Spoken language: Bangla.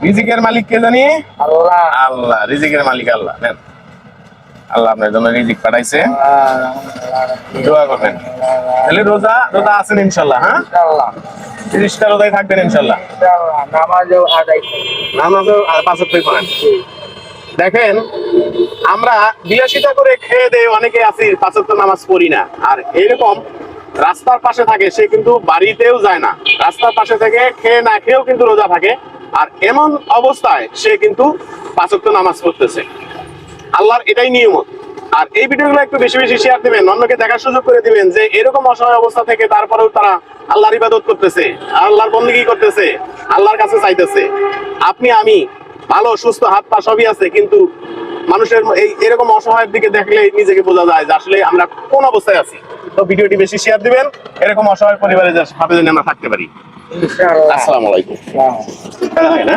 রিজিকের মালিক কে জানি? আল্লাহ। আল্লাহ, রিজিকের মালিক আল্লাহ। নেন, আল্লাহ আপনার জন্য রিজিক পাঠাইছে, দোয়া করবেন। তাহলে রোজা রোজা আছেন ইনশাল্লাহ? হ্যাঁ, ইনশাআল্লাহ 30টা রোজায় থাকবেন ইনশাল্লাহ। ইনশাআল্লাহ নামাজও আদায় করি। নামাজও 5 ওয়াক্তই পড়েন। দেখেন, আমরা বিলাসিতা করে খেয়ে দেয়ে অনেকে আছি 5 ওয়াক্ত নামাজ পড়ি না। আর এরকম রাস্তার পাশে থাকে, সে কিন্তু বাড়িতেও যায় না, রাস্তার পাশে থেকে খেয়ে না খেয়েও কিন্তু রোজা থাকে। আর এমন অবস্থায় সে কিন্তু 5 ওয়াক্ত নামাজ পড়তেছে। আল্লাহর এটাই নিয়মত। আর এই ভিডিওগুলো একটু বেশি বেশি শেয়ার দিবেন, অন্যকে দেখার সুযোগ করে দিবেন যে এরকম অসহায় অবস্থা থেকে তারপরেও তারা আল্লাহর ইবাদত করতেছে, আল্লাহর বন্দেগী করতেছে, আল্লাহর কাছে চাইতেছে। আপনি আমি ভালো সুস্থ, হাত পা সবই আছে, কিন্তু মানুষের এই এরকম অসহায়ের দিকে দেখলে নিজেকে বোঝা যায় যে আসলে আমরা কোন অবস্থায় আছি। তো ভিডিওটি বেশি শেয়ার দিবেন, এরকম অসহায় পরিবারের সাথে যেন আমরা থাকতে পারি। ইনশাআল্লাহ। আসসালামু আলাইকুম। আসসালাম। হয় না?